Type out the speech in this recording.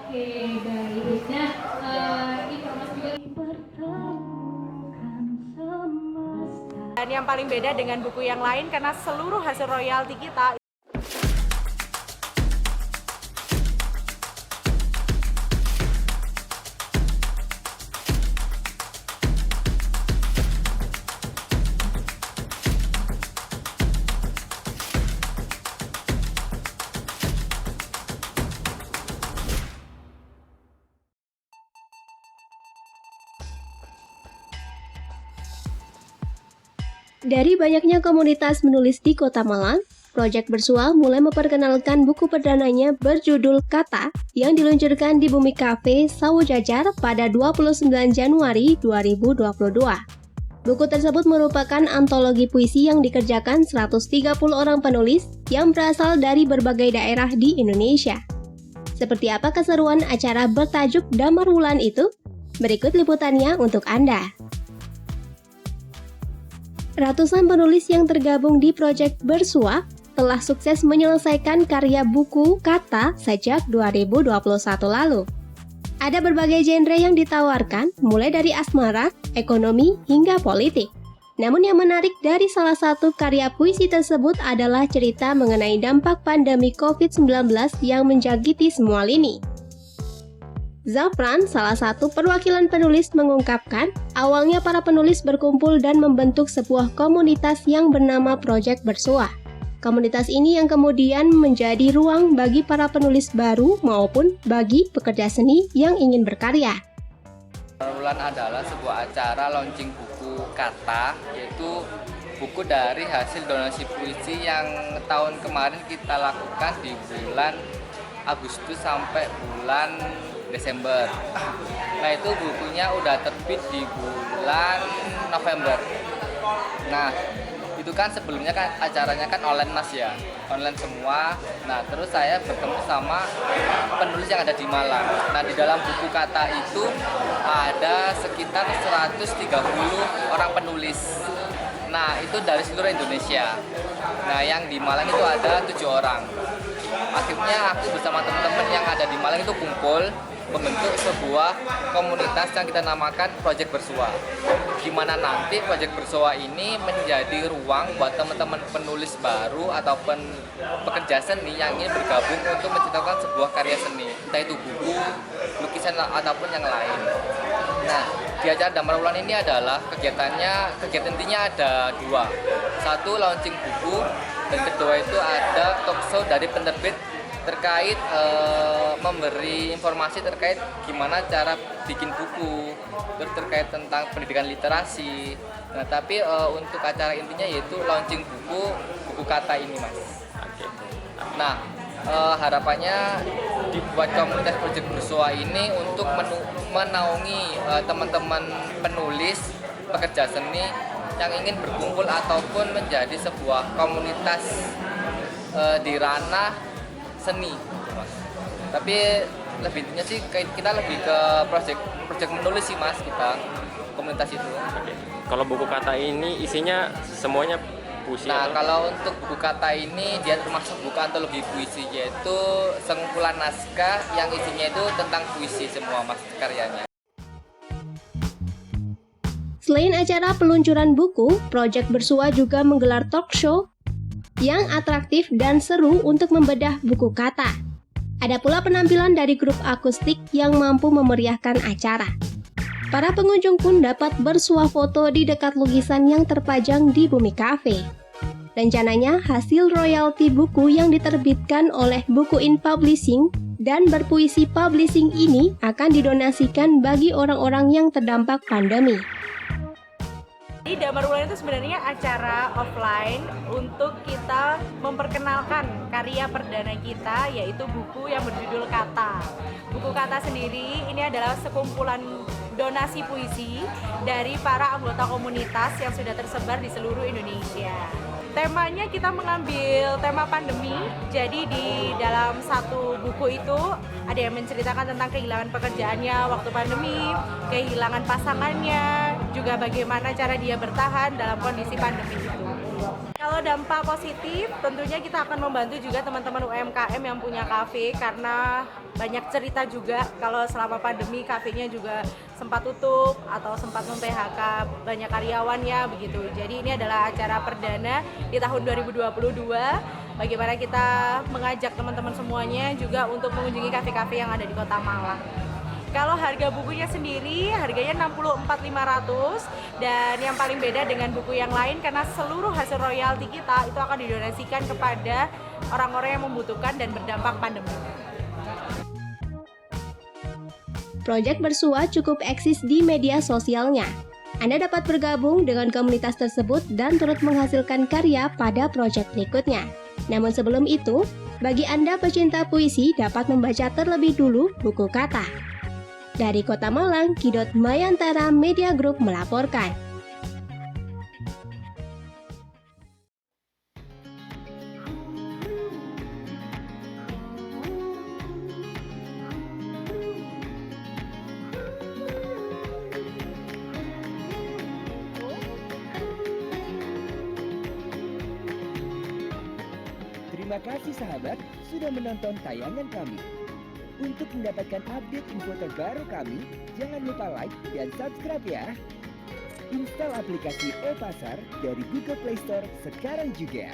Oke, baik. Nah, informasi juga. Dan yang paling beda dengan buku yang lain karena seluruh hasil royalti kita. Dari banyaknya komunitas menulis di Kota Malang, Project Bersua mulai memperkenalkan buku perdananya berjudul Kata yang diluncurkan di Bumi Cafe, Sawo Jajar pada 29 Januari 2022. Buku tersebut merupakan antologi puisi yang dikerjakan 130 orang penulis yang berasal dari berbagai daerah di Indonesia. Seperti apa keseruan acara bertajuk Damar Wulan itu? Berikut liputannya untuk Anda. Ratusan penulis yang tergabung di Project Bersua telah sukses menyelesaikan karya buku Kata sejak 2021 lalu. Ada berbagai genre yang ditawarkan, mulai dari asmara, ekonomi, hingga politik. Namun yang menarik dari salah satu karya puisi tersebut adalah cerita mengenai dampak pandemi COVID-19 yang menjangkiti semua lini. Zafran, salah satu perwakilan penulis, mengungkapkan awalnya para penulis berkumpul dan membentuk sebuah komunitas yang bernama Project Bersua. Komunitas ini yang kemudian menjadi ruang bagi para penulis baru maupun bagi pekerja seni yang ingin berkarya. Wulan adalah sebuah acara launching buku Kata, yaitu buku dari hasil donasi puisi yang tahun kemarin kita lakukan di bulan Agustus sampai bulan Desember. Nah, itu bukunya udah terbit di bulan November. Nah, itu kan sebelumnya kan acaranya kan online Mas ya, online semua. Nah, terus saya bertemu sama penulis yang ada di Malang. Nah, di dalam buku Kata itu ada sekitar 130 orang penulis. Nah, itu dari seluruh Indonesia. Nah, yang di Malang itu ada 7 orang. Akhirnya aku bersama teman-teman yang ada di Malang itu kumpul membentuk sebuah komunitas yang kita namakan Project Bersua. Di mana nanti Project Bersua ini menjadi ruang buat teman-teman penulis baru ataupun pekerja seni yang ingin bergabung untuk menciptakan sebuah karya seni, entah itu buku, lukisan ataupun yang lain. Nah, di acara Damar Wulan ini adalah kegiatan intinya ada dua. Satu, launching buku, dan kedua itu ada talk show dari penerbit terkait memberi informasi terkait gimana cara bikin buku, terus terkait tentang pendidikan literasi. Nah, tapi untuk acara intinya yaitu launching buku Kata ini, Mas. Nah, harapannya dibuat komunitas Project Bersua ini untuk menaungi teman-teman penulis, pekerja seni yang ingin berkumpul ataupun menjadi sebuah komunitas di ranah seni, Mas. Tapi lebih intinya sih kita lebih ke project menulis sih, Mas, kita komunitas itu. Oke. Kalau buku Kata ini isinya semuanya puisi. Nah, kalau untuk buku Kata ini dia termasuk buku antologi puisi, yaitu sengumpulan naskah yang isinya itu tentang puisi semua, Mas, karyanya. Selain acara peluncuran buku, Project Bersua juga menggelar talk show yang atraktif dan seru untuk membedah buku Kata. Ada pula penampilan dari grup akustik yang mampu memeriahkan acara. Para pengunjung pun dapat bersuah foto di dekat lukisan yang terpajang di Bumi Cafe. Rencananya, hasil royalti buku yang diterbitkan oleh Bukuin Publishing dan Berpuisi Publishing ini akan didonasikan bagi orang-orang yang terdampak pandemi. Jadi Damar Wulan itu sebenarnya acara offline untuk kita memperkenalkan karya perdana kita, yaitu buku yang berjudul Kata. Buku Kata sendiri ini adalah sekumpulan donasi puisi dari para anggota komunitas yang sudah tersebar di seluruh Indonesia. Temanya kita mengambil tema pandemi, jadi di dalam satu buku itu ada yang menceritakan tentang kehilangan pekerjaannya waktu pandemi, kehilangan pasangannya, juga bagaimana cara dia bertahan dalam kondisi pandemi itu. Kalau dampak positif, tentunya kita akan membantu juga teman-teman UMKM yang punya kafe, karena banyak cerita juga kalau selama pandemi kafenya juga sempat tutup atau sempat mem-PHK banyak karyawannya begitu. Jadi ini adalah acara perdana di tahun 2022. Bagaimana kita mengajak teman-teman semuanya juga untuk mengunjungi kafe-kafe yang ada di Kota Malang. Kalau harga bukunya sendiri, harganya 64.500, dan yang paling beda dengan buku yang lain karena seluruh hasil royalti kita itu akan didonasikan kepada orang-orang yang membutuhkan dan berdampak pandemi. Project Bersua cukup eksis di media sosialnya. Anda dapat bergabung dengan komunitas tersebut dan turut menghasilkan karya pada proyek berikutnya. Namun sebelum itu, bagi Anda pecinta puisi dapat membaca terlebih dulu buku kata. Dari Kota Malang, Kidot Mayantara Media Group melaporkan. Terima kasih sahabat sudah menonton tayangan kami. Untuk mendapatkan update info terbaru kami, jangan lupa like dan subscribe ya. Install aplikasi e-Pasar dari Google Play Store sekarang juga.